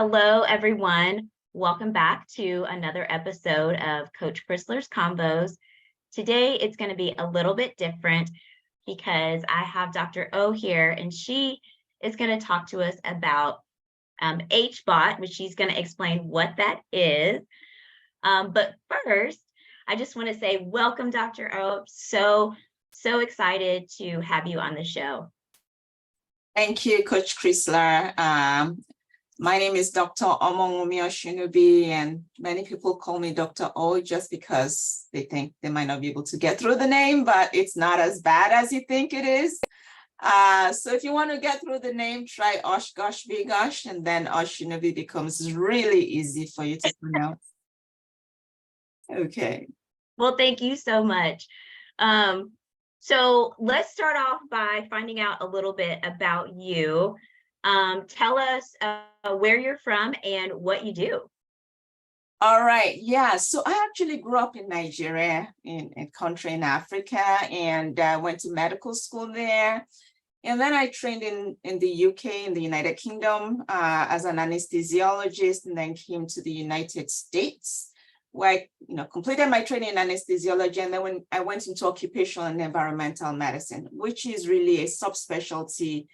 Hello, everyone. Welcome back to another episode of Coach Krisler's Convos. Today, it's going to be a little bit different because I have Dr. O here, and she is going to talk to us about HBOT, which she's going to explain what that is. But first, I just want to say welcome, Dr. O. So excited to have you on the show. Thank you, Coach Krisler. My name is Dr. Omowunmi Osinubi, and many people call me Dr. O just because they think they might not be able to get through the name, but it's not as bad as you think it is. So if you want to get through the name, try Osh Gosh Be Gosh, and then Osinubi becomes really easy for you to pronounce. Okay. Well, thank you so much. So let's start off by finding out a little bit about you. Tell us where you're from and what you do. All right. Yeah. So I actually grew up in Nigeria, in a country in Africa, and went to medical school there. And then I trained in the UK, in the United Kingdom, as an anesthesiologist, and then came to the United States, where I completed my training in anesthesiology. And then when I went into Occupational and Environmental Medicine, which is really a subspecialty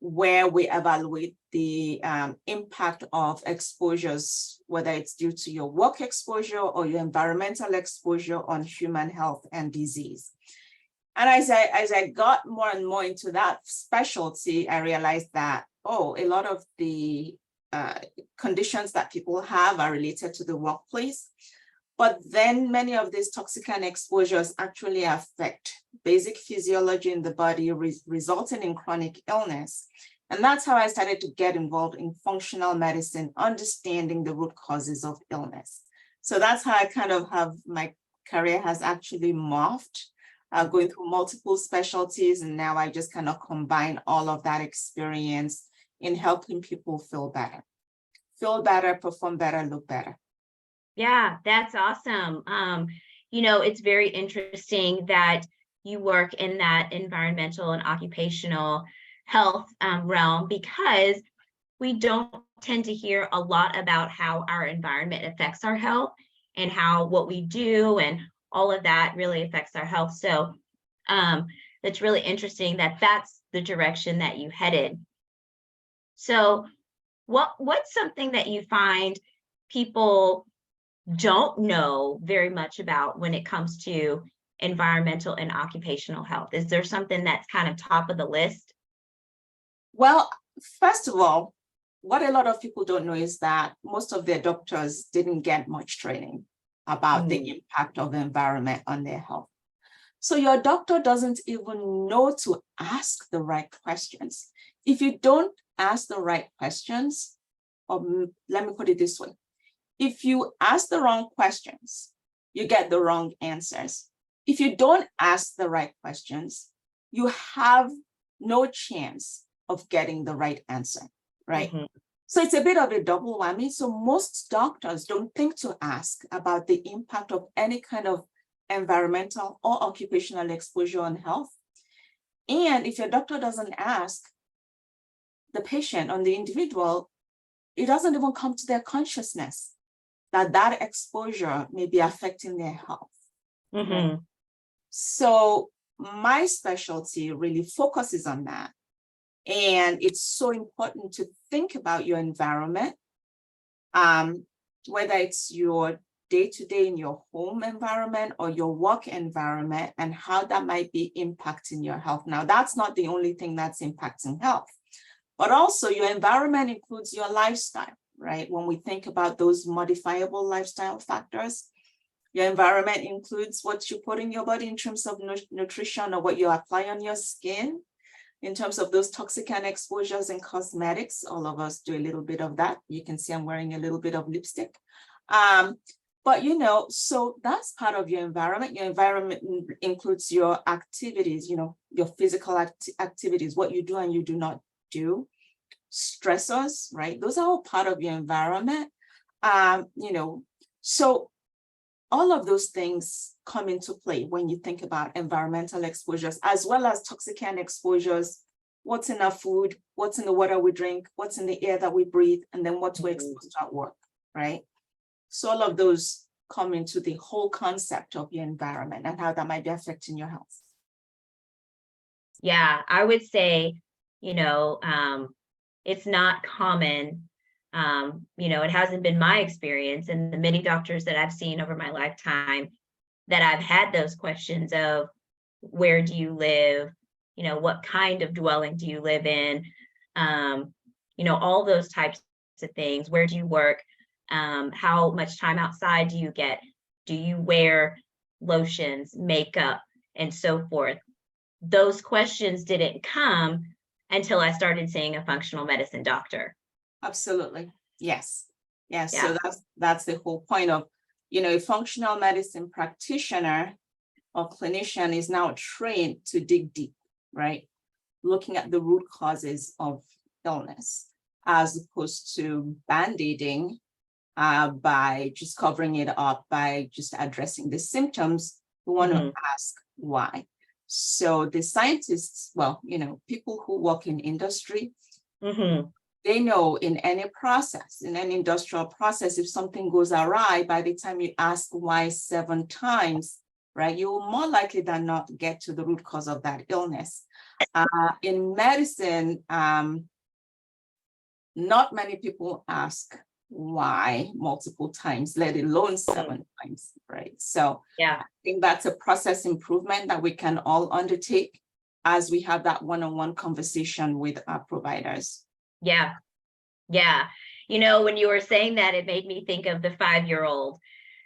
where we evaluate the impact of exposures, whether it's due to your work exposure or your environmental exposure on human health and disease. And as I got more and more into that specialty, I realized that, a lot of the conditions that people have are related to the workplace. But then many of these toxicant exposures actually affect basic physiology in the body, resulting in chronic illness. And that's how I started to get involved in functional medicine, understanding the root causes of illness. So that's how I kind of have my career has actually morphed, going through multiple specialties. And now I just kind of combine all of that experience in helping people feel better, perform better, look better. Yeah, that's awesome. It's very interesting that you work in that environmental and occupational health realm, because we don't tend to hear a lot about how our environment affects our health and how what we do and all of that really affects our health. So it's really interesting that that's the direction that you headed. So what's something that you find people don't know very much about when it comes to environmental and occupational health? Is there something that's kind of top of the list? Well, first of all, what a lot of people don't know is that most of their doctors didn't get much training about the impact of the environment on their health. So your doctor doesn't even know to ask the right questions. If you don't ask the right questions, or let me put it this way, if you ask the wrong questions, you get the wrong answers. If you don't ask the right questions, you have no chance of getting the right answer, right? Mm-hmm. So it's a bit of a double whammy. So most doctors don't think to ask about the impact of any kind of environmental or occupational exposure on health. And if your doctor doesn't ask the patient or the individual, it doesn't even come to their consciousness that exposure may be affecting their health. Mm-hmm. Right? So my specialty really focuses on that. And it's so important to think about your environment, whether it's your day-to-day in your home environment or your work environment, and how that might be impacting your health. Now, that's not the only thing that's impacting health, but also your environment includes your lifestyle. Right? When we think about those modifiable lifestyle factors, your environment includes what you put in your body in terms of nutrition, or what you apply on your skin, in terms of those toxicant exposures and cosmetics. All of us do a little bit of that. You can see I'm wearing a little bit of lipstick. But so that's part of your environment. Your environment includes your activities, your physical activities, what you do and you do not do. Stressors, right? Those are all part of your environment. So all of those things come into play when you think about environmental exposures, as well as toxicant exposures what's in our food, what's in the water we drink, what's in the air that we breathe, and then what we're exposed to at work, right? So all of those come into the whole concept of your environment and how that might be affecting your health. Yeah, I would say, it's not common. It hasn't been my experience, and the many doctors that I've seen over my lifetime that I've had those questions of where do you live? What kind of dwelling do you live in? All those types of things. Where do you work? How much time outside do you get? Do you wear lotions, makeup, and so forth? Those questions didn't come until I started seeing a functional medicine doctor. Absolutely. Yes. Yes. Yeah. So that's the whole point of, a functional medicine practitioner or clinician is now trained to dig deep, right? Looking at the root causes of illness, as opposed to band-aiding by just covering it up, by just addressing the symptoms. We want to ask why. So the scientists, people who work in industry, they know in any process, in any industrial process, if something goes awry, by the time you ask why 7 times, right, you will more likely than not get to the root cause of that illness. In medicine, not many people ask why multiple times, let alone 7 times, right? So yeah, I think that's a process improvement that we can all undertake as we have that one-on-one conversation with our providers. Yeah. Yeah. When you were saying that, it made me think of the 5-year-old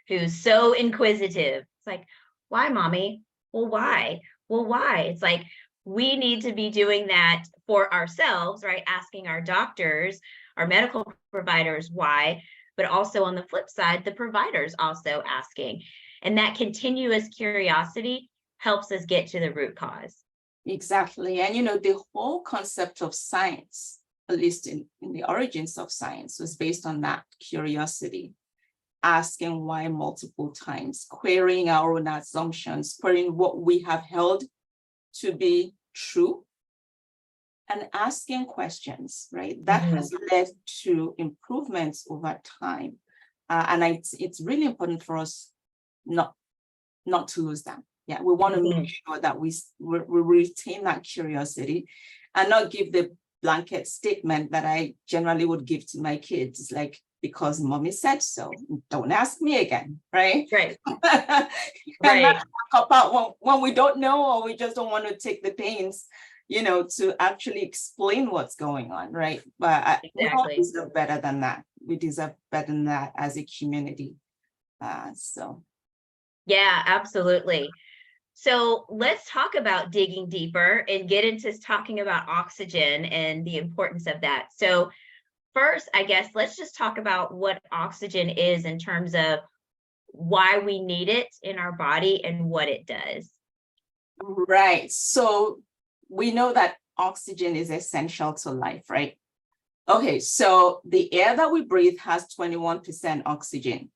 who's so inquisitive. It's like, why, mommy? Well, why? Well, why? It's like, we need to be doing that for ourselves, right? Asking our doctors, our medical providers why, but also on the flip side, the providers also asking. And that continuous curiosity helps us get to the root cause. Exactly. And, the whole concept of science, at least in the origins of science, was based on that curiosity, asking why multiple times, querying our own assumptions, querying what we have held to be true, and asking questions, right? That has led to improvements over time. And it's really important for us not to lose that. Yeah, we want to make sure that we retain that curiosity and not give the blanket statement that I generally would give to my kids. It's like, because mommy said so, don't ask me again, right? Right. Right. Cop out when we don't know, or we just don't want to take the pains, to actually explain what's going on, right? But we all deserve better than that. We deserve better than that as a community. Yeah, absolutely. So let's talk about digging deeper and get into talking about oxygen and the importance of that. So first, I guess, let's just talk about what oxygen is in terms of why we need it in our body and what it does. Right. So we know that oxygen is essential to life, right? Okay, so the air that we breathe has 21% oxygen.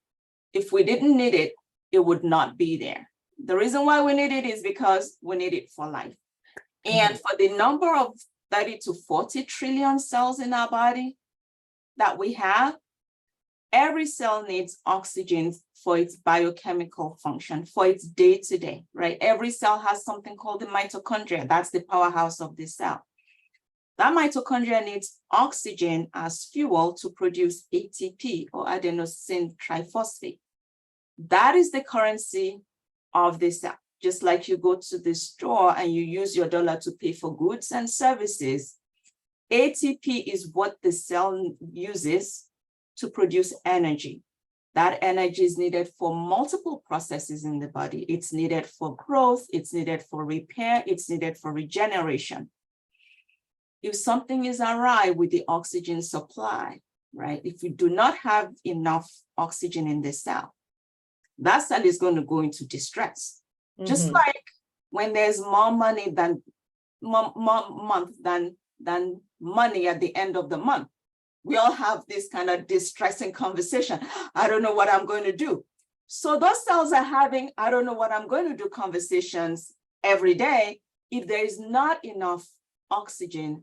If we didn't need it, it would not be there. The reason why we need it is because we need it for life. And for the number of 30 to 40 trillion cells in our body that we have, every cell needs oxygen for its biochemical function, for its day-to-day, right? Every cell has something called the mitochondria. That's the powerhouse of the cell. That mitochondria needs oxygen as fuel to produce ATP, or adenosine triphosphate. That is the currency of the cell. Just like you go to the store and you use your dollar to pay for goods and services, ATP is what the cell uses to produce energy. That energy is needed for multiple processes in the body. It's needed for growth, it's needed for repair, it's needed for regeneration. If something is awry with the oxygen supply, right? If we do not have enough oxygen in the cell, that cell is going to go into distress. Just like when there's more money than money at the end of the month, we all have this kind of distressing conversation. I don't know what I'm going to do. So those cells are having, I don't know what I'm going to do conversations every day if there is not enough oxygen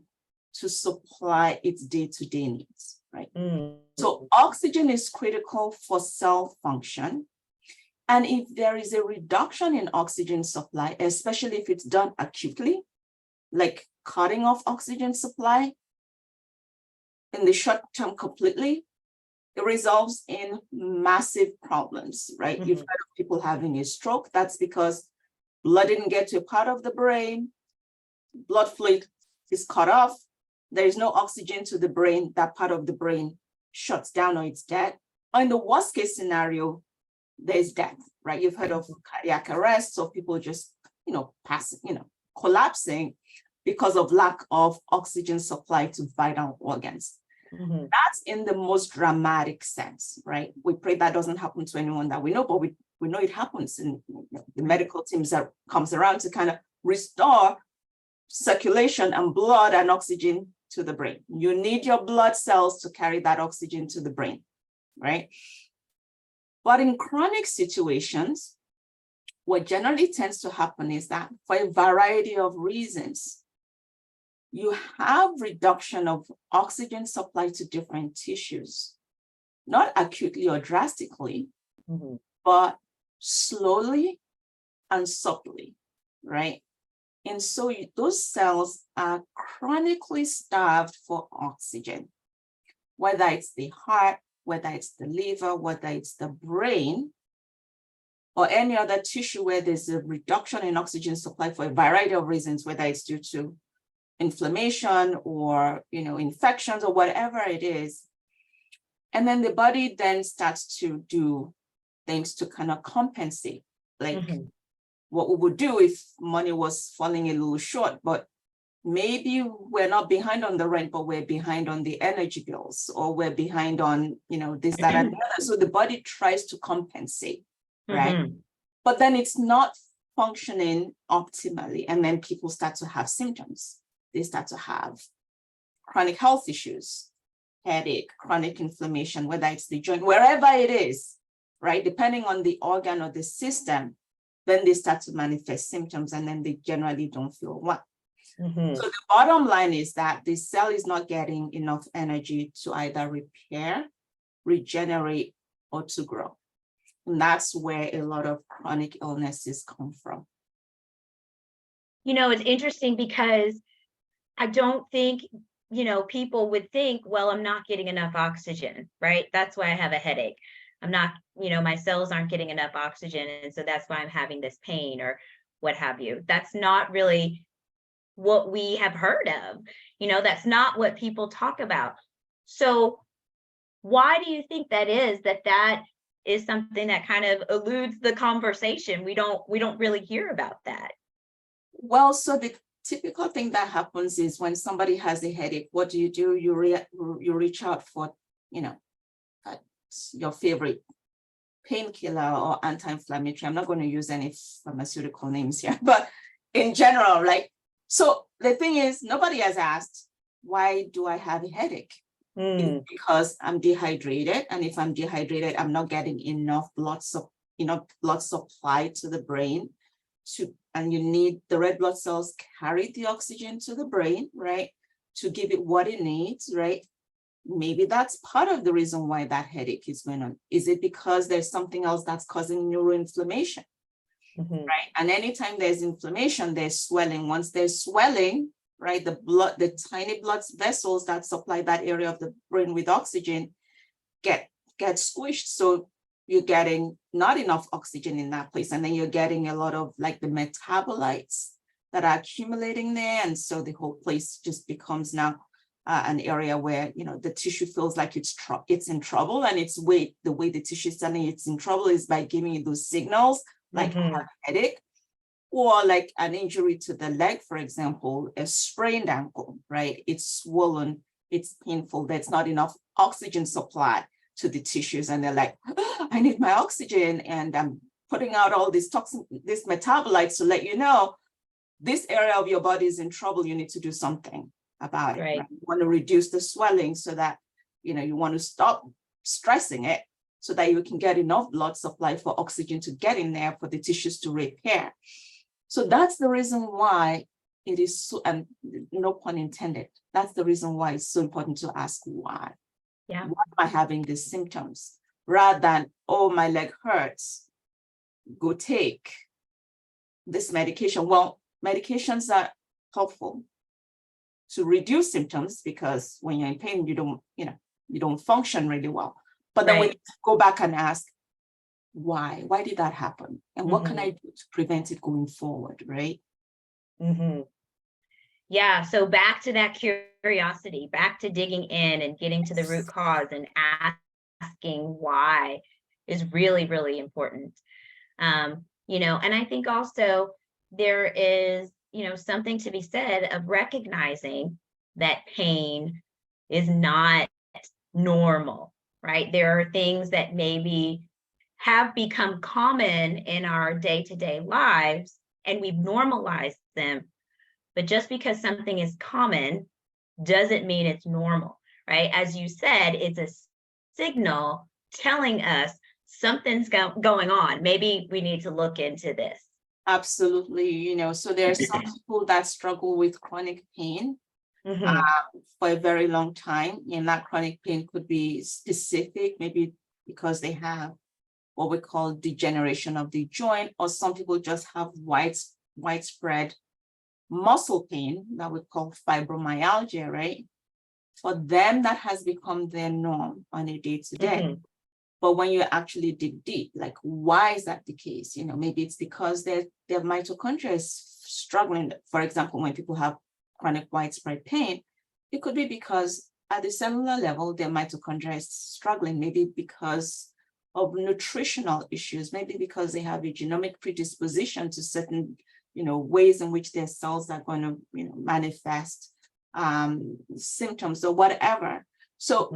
to supply its day-to-day needs, right? Mm. So oxygen is critical for cell function. And if there is a reduction in oxygen supply, especially if it's done acutely, like cutting off oxygen supply in the short term completely, it results in massive problems, right? You've heard of people having a stroke. That's because blood didn't get to a part of the brain, blood flow is cut off, there is no oxygen to the brain, that part of the brain shuts down or it's dead. Or in the worst case scenario, there's death, right? You've heard of cardiac arrest, so people just, collapsing because of lack of oxygen supply to vital organs. That's in the most dramatic sense, right? We pray that doesn't happen to anyone that we know, but we know it happens, and the medical teams that comes around to kind of restore circulation and blood and oxygen to the brain. You need your blood cells to carry that oxygen to the brain, right? But in chronic situations, what generally tends to happen is that for a variety of reasons, you have reduction of oxygen supply to different tissues, not acutely or drastically, but slowly and subtly, right? And so those cells are chronically starved for oxygen, whether it's the heart, whether it's the liver, whether it's the brain, or any other tissue where there's a reduction in oxygen supply for a variety of reasons, whether it's due to inflammation or infections or whatever it is. And then the body then starts to do things to kind of compensate, like what we would do if money was falling a little short, but maybe we're not behind on the rent, but we're behind on the energy bills, or we're behind on, this, that, and the other. So the body tries to compensate, right? But then it's not functioning optimally. And then people start to have symptoms. They start to have chronic health issues, headache, chronic inflammation, whether it's the joint, wherever it is, right? Depending on the organ or the system, then they start to manifest symptoms, and then they generally don't feel well. So the bottom line is that the cell is not getting enough energy to either repair, regenerate, or to grow. And that's where a lot of chronic illnesses come from. It's interesting because I don't think, people would think, well, I'm not getting enough oxygen, right? That's why I have a headache. I'm not, my cells aren't getting enough oxygen, and so that's why I'm having this pain or what have you. That's not really what we have heard of. That's not what people talk about. So why do you think that is, that is something that kind of eludes the conversation? We don't really hear about that. Well, so the typical thing that happens is when somebody has a headache, what do? You reach out for, your favorite painkiller or anti-inflammatory. I'm not going to use any pharmaceutical names here, but in general, so the thing is, nobody has asked, why do I have a headache? It's because I'm dehydrated. And if I'm dehydrated, I'm not getting enough blood supply to the brain and you need the red blood cells carry the oxygen to the brain, right? To give it what it needs, right? Maybe that's part of the reason why that headache is going on. Is it because there's something else that's causing neuroinflammation? Right? And anytime there's inflammation, there's swelling. Once there's swelling, right, the tiny blood vessels that supply that area of the brain with oxygen get squished. So you're getting not enough oxygen in that place. And then you're getting a lot of the metabolites that are accumulating there. And so the whole place just becomes now an area where, the tissue feels like it's in trouble. And the way the tissue is telling it's in trouble is by giving you those signals, like a headache, or like an injury to the leg, for example, a sprained ankle, right? It's swollen, it's painful, there's not enough oxygen supply to the tissues. And they're like, oh, I need my oxygen. And I'm putting out all these these metabolites to let you know this area of your body is in trouble. You need to do something about it. Right? You want to reduce the swelling so that, you want to stop stressing it so that you can get enough blood supply for oxygen to get in there for the tissues to repair. So that's the reason why it is so, and no pun intended, that's the reason why it's so important to ask why. Yeah. Why am I having these symptoms? Rather than, oh, my leg hurts, go take this medication. Well, medications are helpful to reduce symptoms because when you're in pain, you don't function really well. But then we go back and ask, why? Why did that happen? And what can I do to prevent it going forward, right? Yeah, so back to that curiosity, back to digging in and getting to the root cause and asking why is really, really important. And I think also there is, something to be said of recognizing that pain is not normal, right? There are things that maybe have become common in our day-to-day lives and we've normalized them. But just because something is common doesn't mean it's normal, right? As you said, it's a signal telling us something's going on. Maybe we need to look into this. Absolutely. So there are some people that struggle with chronic pain for a very long time. And that chronic pain could be specific, maybe because they have what we call degeneration of the joint, or some people just have widespread muscle pain that we call fibromyalgia, right? For them, that has become their norm on a day-to-day. But when you actually dig deep, like, why is that the case? Maybe it's because their mitochondria is struggling. For example, when people have chronic widespread pain, it could be because at the cellular level, their mitochondria is struggling, maybe because of nutritional issues, maybe because they have a genomic predisposition to certain ways in which their cells are going to manifest symptoms or whatever. So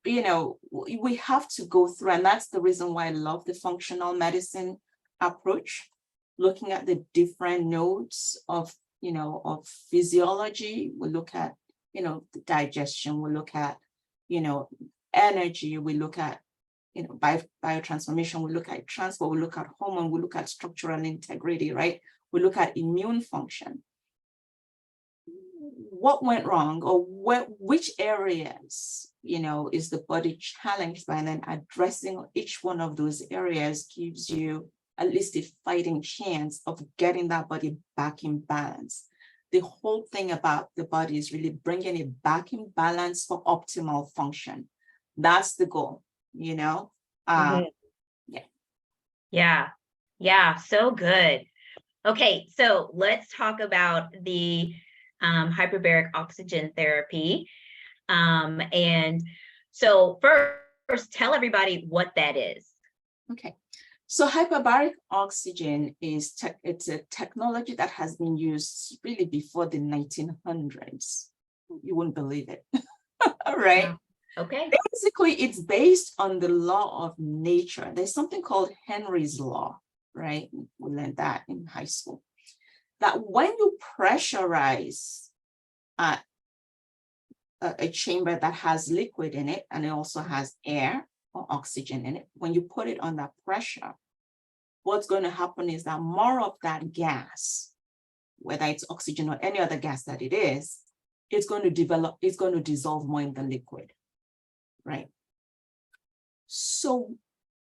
we have to go through, and that's the reason why I love the functional medicine approach, looking at the different nodes of physiology. We look at the digestion, we look at energy, we look at biotransformation, we look at transport, we look at hormone, we look at structural integrity, right? We look at immune function. What went wrong, or which areas, is the body challenged by, and then addressing each one of those areas gives you at least a fighting chance of getting that body back in balance. The whole thing about the body is really bringing it back in balance for optimal function. That's the goal, Yeah. So good. Okay, so let's talk about the hyperbaric oxygen therapy. And so first, tell everybody what that is. Okay, so hyperbaric oxygen it's a technology that has been used really before the 1900s. You wouldn't believe it. All right. Yeah. Okay. Basically, it's based on the law of nature. There's something called Henry's law, right? We learned that in high school. That when you pressurize a chamber that has liquid in it, and it also has air or oxygen in it, when you put it under pressure, what's going to happen is that more of that gas, whether it's oxygen or any other gas that it is, it's going to dissolve more in the liquid, right? So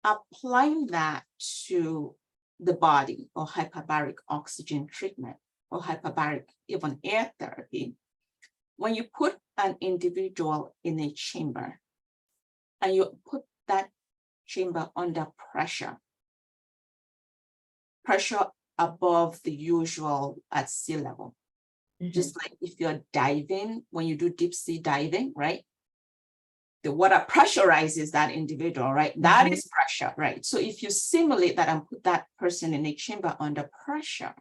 applying that to the body, or hyperbaric oxygen treatment, or hyperbaric even air therapy, when you put an individual in a chamber and you put that chamber under pressure above the usual at sea level, just like if you're diving, when you do deep sea diving, right? The water pressurizes that individual, right? That is pressure, right? So if you simulate that and put that person in a chamber under pressure,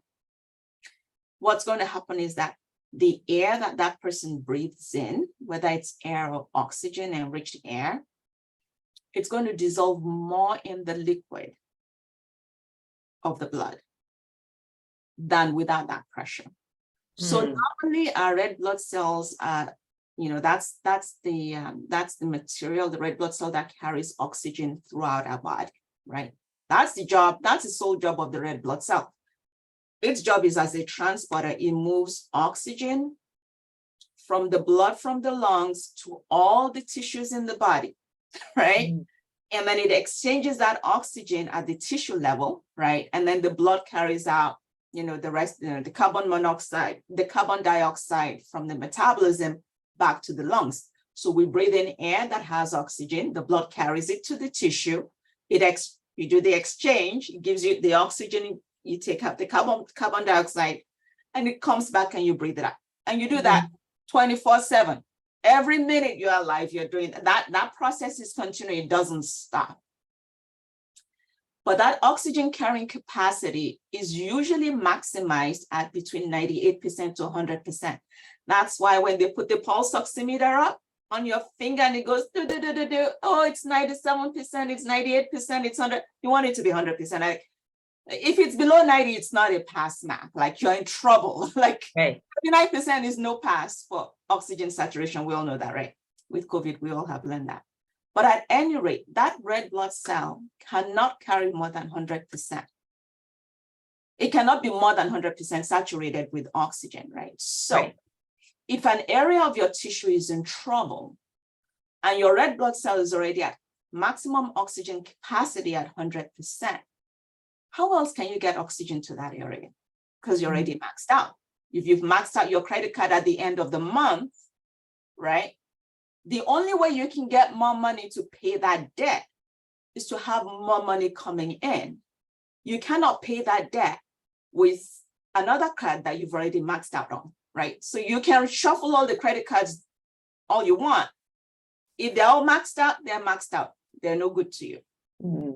what's going to happen is that the air that person breathes in, whether it's air or oxygen enriched air, it's going to dissolve more in the liquid of the blood than without that pressure. So normally our red blood cells are, that's the material, the red blood cell that carries oxygen throughout our body, right? That's the sole job of the red blood cell. its job is as a transporter. It moves oxygen from the blood from the lungs to all the tissues in the body, right? Mm. And then it exchanges that oxygen at the tissue level, right? And then the blood carries out, the rest, the carbon monoxide, the carbon dioxide from the metabolism back to the lungs. So we breathe in air that has oxygen, the blood carries it to the tissue. You do the exchange, it gives you the oxygen, you take up the carbon dioxide, and it comes back and you breathe it out. And you do that 24/7. Every minute you're alive, you're doing that. That process is continuing, it doesn't stop. But that oxygen carrying capacity is usually maximized at between 98% to 100%. That's why when they put the pulse oximeter up on your finger and it goes, oh, it's 97%, it's 98%, it's 100, you want it to be 100%. If it's below 90, it's not a pass map, like you're in trouble. Like 99% is no pass for oxygen saturation. We all know that, right? With COVID, we all have learned that. But at any rate, that red blood cell cannot carry more than 100%. It cannot be more than 100% saturated with oxygen, right? So if an area of your tissue is in trouble and your red blood cell is already at maximum oxygen capacity at 100%, how else can you get oxygen to that area? Because you're already maxed out. If you've maxed out your credit card at the end of the month, right? The only way you can get more money to pay that debt is to have more money coming in. You cannot pay that debt with another card that you've already maxed out on, right? So you can shuffle all the credit cards all you want. If they're all maxed out, they're maxed out. They're no good to you. Mm-hmm.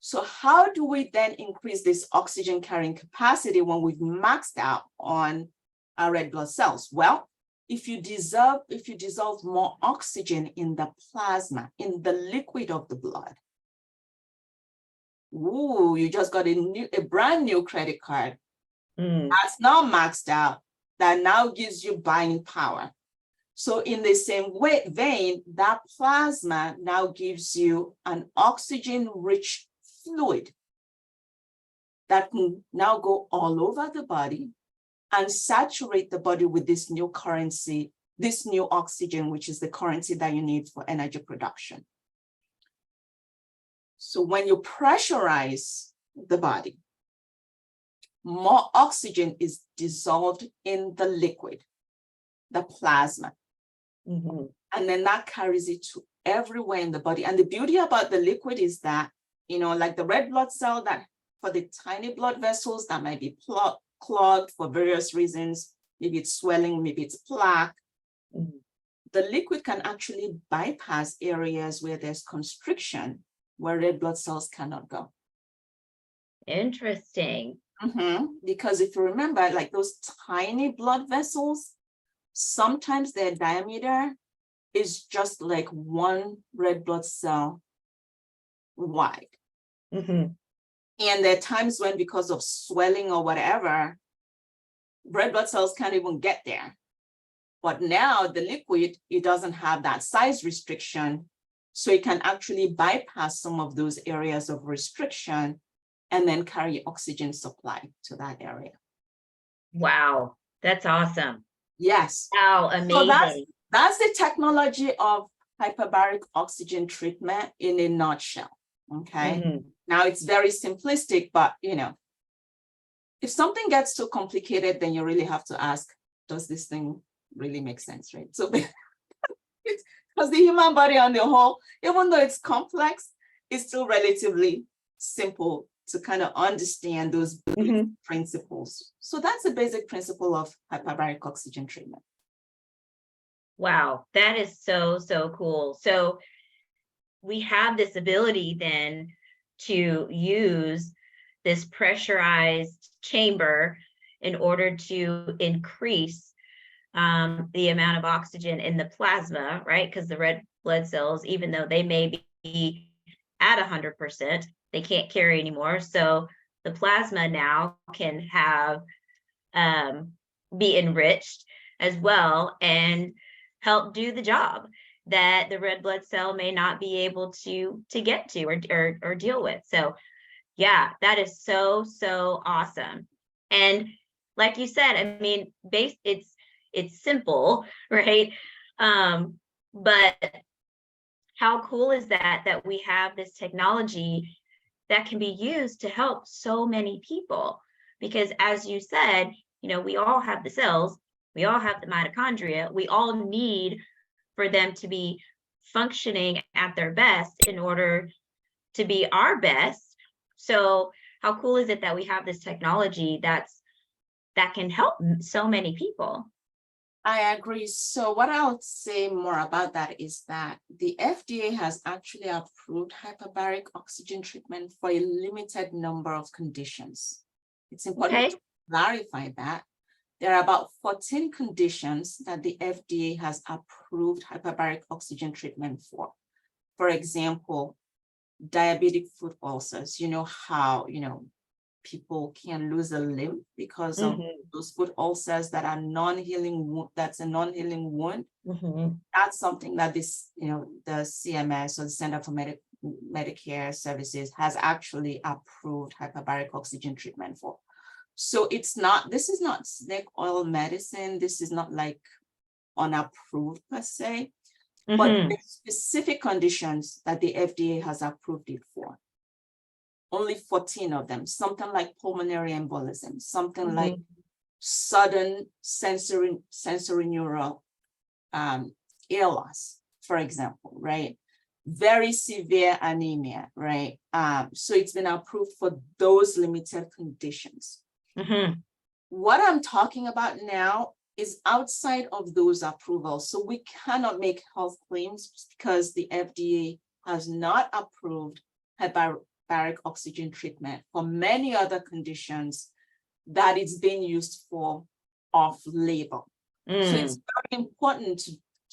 So how do we then increase this oxygen carrying capacity when we've maxed out on our red blood cells? Well, if you dissolve more oxygen in the plasma, in the liquid of the blood, ooh, you just got a brand new credit card that's now maxed out, that now gives you buying power. So in the same vein, that plasma now gives you an oxygen-rich fluid that can now go all over the body and saturate the body with this new currency, this new oxygen, which is the currency that you need for energy production. So when you pressurize the body, more oxygen is dissolved in the liquid, the plasma. Mm-hmm. And then that carries it to everywhere in the body. And the beauty about the liquid is that, like the red blood cell, that for the tiny blood vessels that might be clogged for various reasons, maybe it's swelling, maybe it's plaque, the liquid can actually bypass areas where there's constriction, where red blood cells cannot go. Interesting. Mm-hmm. Because if you remember, like those tiny blood vessels, sometimes their diameter is just like one red blood cell wide. Mm-hmm. And there are times when, because of swelling or whatever, red blood cells can't even get there. But now the liquid, it doesn't have that size restriction. So it can actually bypass some of those areas of restriction and then carry oxygen supply to that area. Wow, that's awesome. Yes. Wow, amazing. So that's the technology of hyperbaric oxygen treatment in a nutshell. Okay. Mm-hmm. Now it's very simplistic, but if something gets too complicated, then you really have to ask, does this thing really make sense, right? So because the human body on the whole, even though it's complex, it's still relatively simple to kind of understand those principles. So that's the basic principle of hyperbaric oxygen treatment. Wow, that is so, so cool. So we have this ability then to use this pressurized chamber in order to increase the amount of oxygen in the plasma, right? Because the red blood cells, even though they may be at 100%, they can't carry anymore. So the plasma now can have be enriched as well and help do the job that the red blood cell may not be able to get to or deal with. So yeah, that is so, so awesome. And like you said, I mean, it's simple, right? But how cool is that we have this technology that can be used to help so many people? Because as you said, we all have the cells, we all have the mitochondria, we all need for them to be functioning at their best in order to be our best. So how cool is it that we have this technology that can help so many people? I agree. So what I'll say more about that is that the FDA has actually approved hyperbaric oxygen treatment for a limited number of conditions. It's important to clarify that. There are about 14 conditions that the FDA has approved hyperbaric oxygen treatment for. For example, diabetic foot ulcers. You know how, people can lose a limb because of those foot ulcers that are non-healing, that's a non-healing wound. That's something that this, the CMS, or the Center for Medicare Services, has actually approved hyperbaric oxygen treatment for. So this is not snake oil medicine. This is not like unapproved per se, but the specific conditions that the FDA has approved it for. Only 14 of them, something like pulmonary embolism, something like sudden sensory neural ear loss, for example, right? Very severe anemia, right? So it's been approved for those limited conditions. What I'm talking about now is outside of those approvals. So we cannot make health claims because the FDA has not approved hyperbaric oxygen treatment for many other conditions that it's being used for off-label. So it's very important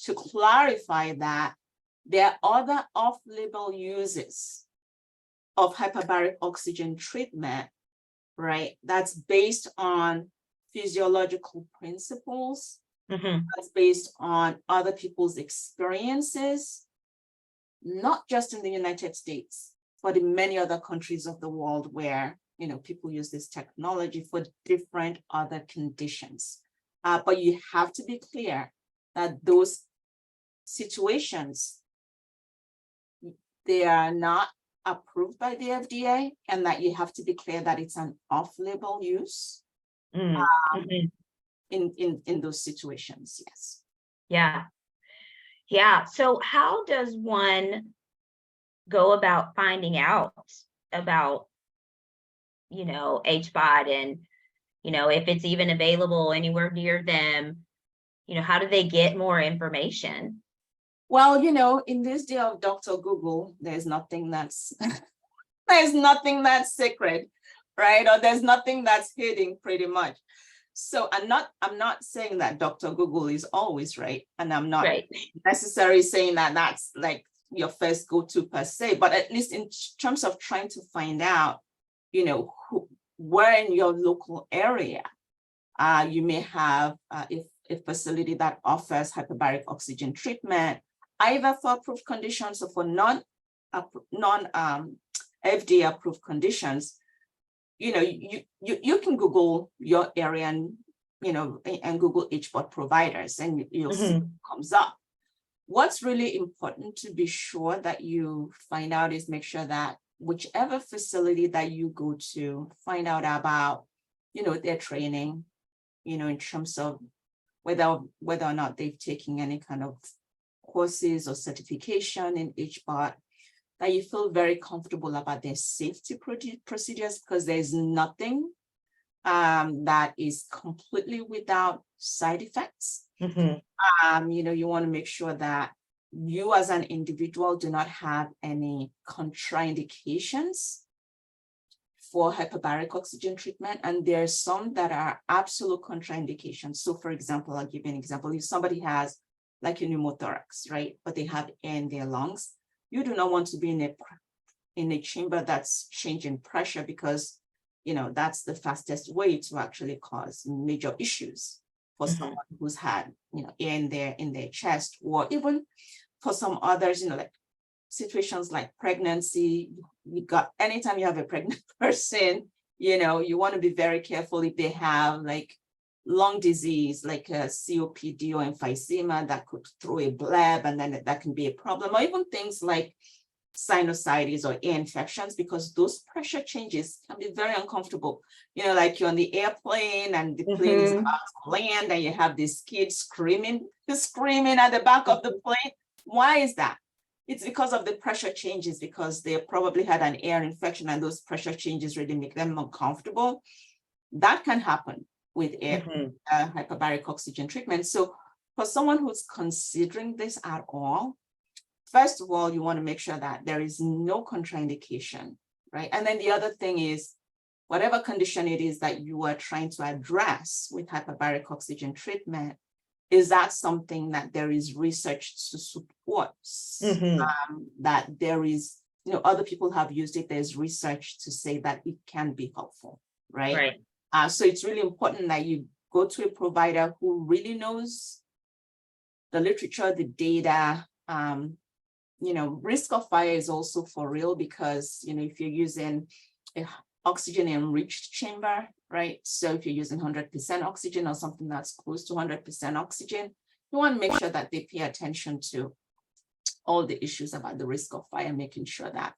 to clarify that there are other off-label uses of hyperbaric oxygen treatment, right? That's based on physiological principles, that's based on other people's experiences, not just in the United States, but in many other countries of the world where, people use this technology for different other conditions. But you have to be clear that those situations, they are not approved by the FDA, and that you have to be clear that it's an off-label use in those situations. Yes. Yeah. So how does one go about finding out about, HBOT, and, if it's even available anywhere near them? How do they get more information? Well, in this day of Dr. Google, there's nothing that's sacred, right? Or there's nothing that's hidden, pretty much. So I'm not saying that Dr. Google is always right, and I'm not necessarily saying that that's like your first go-to per se, but at least in terms of trying to find out, where in your local area you may have a facility that offers hyperbaric oxygen treatment, either for approved conditions or for non FDA approved conditions. You can Google your area and Google HBOT providers, and you'll see what comes up. What's really important to be sure that you find out is make sure that whichever facility that you go to, find out about, their training, in terms of whether or not they've taken any kind of courses or certification in HBOT, that you feel very comfortable about their safety procedures, because there's nothing that is completely without side effects. You want to make sure that you as an individual do not have any contraindications for hyperbaric oxygen treatment. And there's some that are absolute contraindications. So for example, I'll give you an example. If somebody has like a pneumothorax, right, but they have air in their lungs, you do not want to be in a chamber that's changing pressure, because that's the fastest way to actually cause major issues for someone who's had air in their chest, or even for some others, like situations like pregnancy. Anytime you have a pregnant person You want to be very careful if they have like lung disease, like a COPD or emphysema that could throw a bleb, and then that can be a problem, or even things like sinusitis or ear infections, because those pressure changes can be very uncomfortable. Like you're on the airplane and the plane is about to land and you have these kids screaming at the back of the plane. Why is that? It's because of the pressure changes, because they probably had an air infection and those pressure changes really make them uncomfortable. That can happen with hyperbaric oxygen treatment. So for someone who's considering this at all, first of all, you want to make sure that there is no contraindication, right? And then the other thing is, whatever condition it is that you are trying to address with hyperbaric oxygen treatment, is that something that there is research to support? That there is, other people have used it. There's research to say that it can be helpful, right? So it's really important that you go to a provider who really knows the literature, the data. Risk of fire is also for real, because, if you're using an oxygen enriched chamber, right? So if you're using 100% oxygen or something that's close to 100% oxygen, you want to make sure that they pay attention to all the issues about the risk of fire, making sure that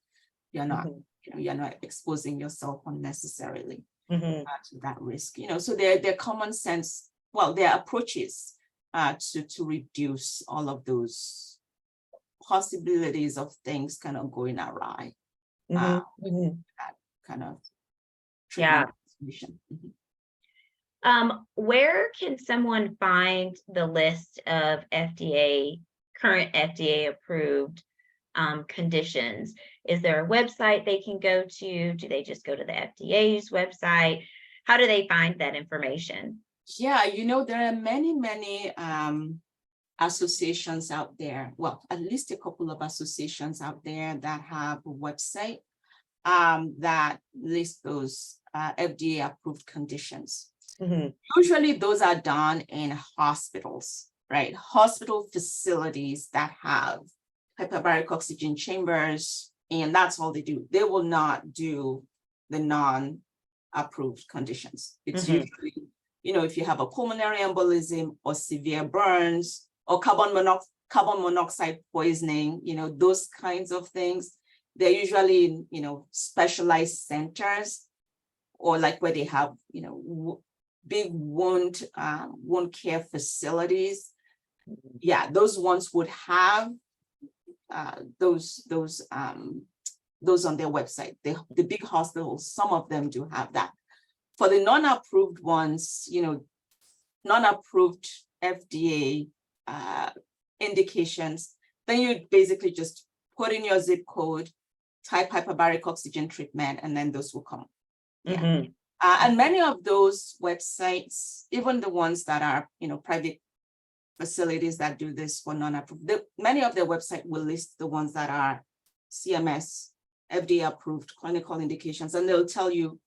you're not, you're not exposing yourself unnecessarily to that risk. So they're common sense, there are approaches to reduce all of those possibilities of things kind of going awry. That kind of treatment. Where can someone find the list of current FDA approved conditions? Is there a website they can go to? Do they just go to the FDA's website? How do they find that information? Yeah, there are many associations out there. Well, at least a couple of associations out there that have a website that list those FDA approved conditions. Usually those are done in hospitals, right? Hospital facilities that have hyperbaric oxygen chambers, and that's all they do. They will not do the non-approved conditions. It's usually, if you have a pulmonary embolism or severe burns or carbon monoxide poisoning, those kinds of things, they're usually in, specialized centers, or like where they have, big wound care facilities. Yeah, those ones would have those on their website. The big hospitals, some of them do have that. For the non-approved ones, non-approved FDA indications, then you basically just put in your zip code, type hyperbaric oxygen treatment, and then those will come. And many of those websites, even the ones that are, private facilities that do this for non-approved, many of their websites will list the ones that are CMS, FDA approved clinical indications, and they'll tell you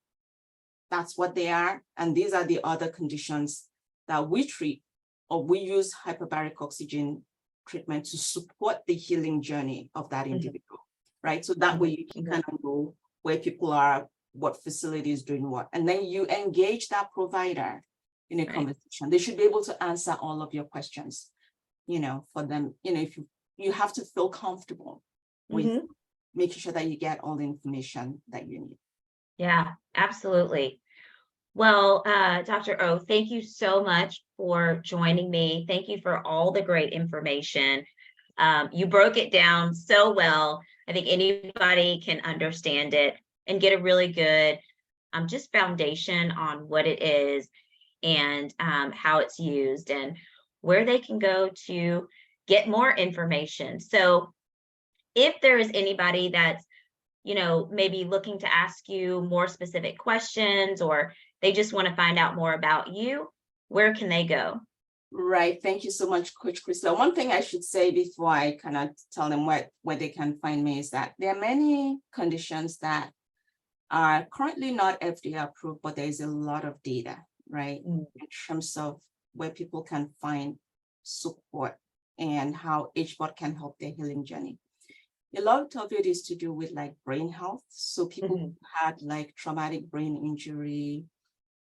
that's what they are. And these are the other conditions that we treat, or we use hyperbaric oxygen treatment to support the healing journey of that individual, right? So that way you can kind of know where people are, what facility is doing what, and then you engage that provider in a conversation. They should be able to answer all of your questions, for them, if you have to feel comfortable with making sure that you get all the information that you need. Yeah, absolutely. Well, Dr. O, thank you so much for joining me. Thank you for all the great information. You broke it down so well. I think anybody can understand it and get a really good just foundation on what it is and how it's used and where they can go to get more information. So if there is anybody that's, maybe looking to ask you more specific questions, or they just want to find out more about you, where can they go? Right. Thank you so much, Coach Krisler. One thing I should say before I kind of tell them where they can find me is that there are many conditions that are currently not FDA approved, but there is a lot of data, right, in terms of where people can find support and how HBOT can help their healing journey. A lot of it is to do with like brain health. So people who had like traumatic brain injury,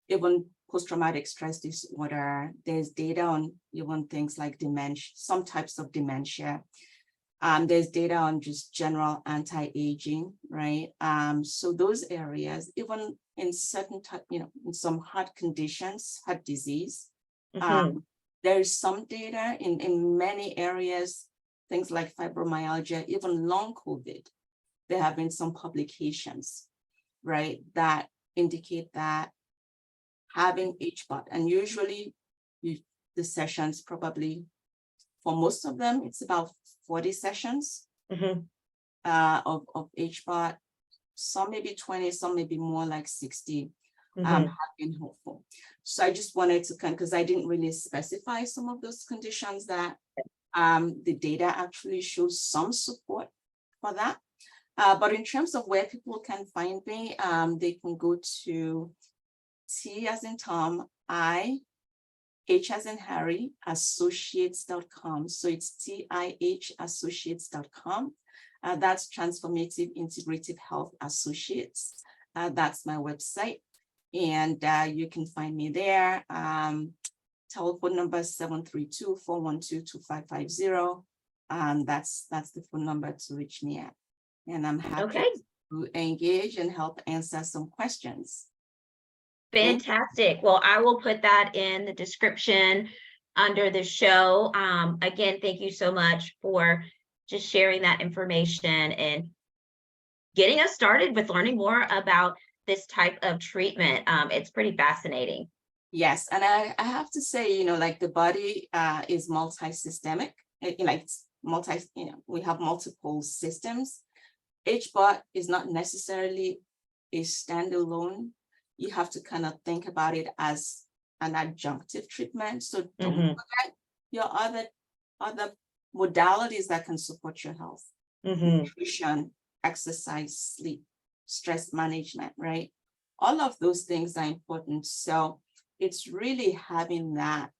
even post-traumatic stress disorder, there's data on even things like dementia, some types of dementia. There's data on just general anti-aging, right? So those areas, even in certain type, in some heart conditions, heart disease, there is some data in many areas, things like fibromyalgia, even long COVID. There have been some publications, right, that indicate that having HBOT, and usually the sessions probably, for most of them, it's about 40 sessions of HBOT, some maybe 20, some maybe more like 60 have been helpful. So I just wanted to because I didn't really specify some of those conditions that the data actually shows some support for that. But in terms of where people can find me, they can go to T as in Tom, I, H as in Harry, associates.com. So it's TIH associates.com. That's Transformative Integrative Health Associates. That's my website. And you can find me there. Telephone number 732-412-2550. That's the phone number to reach me at. And I'm happy to engage and help answer some questions. Fantastic. Well, I will put that in the description under the show. Again, thank you so much for just sharing that information and getting us started with learning more about this type of treatment. It's pretty fascinating. Yes, and I have to say, like the body is multi-systemic. It's we have multiple systems. HBOT is not necessarily a standalone. You have to kind of think about it as an adjunctive treatment. So don't forget your other modalities that can support your health. Nutrition, exercise, sleep, stress management, right? All of those things are important. So it's really having that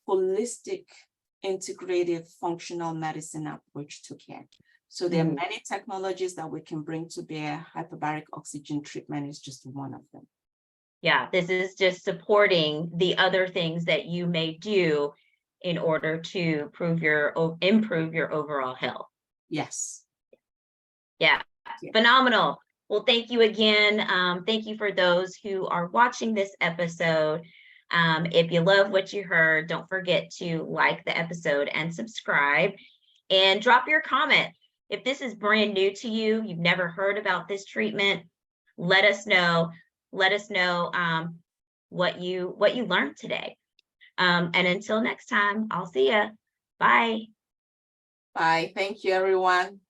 holistic, integrative, functional medicine approach to care. So there are many technologies that we can bring to bear. Hyperbaric oxygen treatment is just one of them. Yeah, this is just supporting the other things that you may do in order to improve your overall health. Yes. Yeah, phenomenal. Well, thank you again. Thank you for those who are watching this episode. If you love what you heard, don't forget to like the episode and subscribe and drop your comment. If this is brand new to you, you've never heard about this treatment, let us know. Let us know what you learned today. And until next time, I'll see ya. Bye. Bye. Thank you, everyone.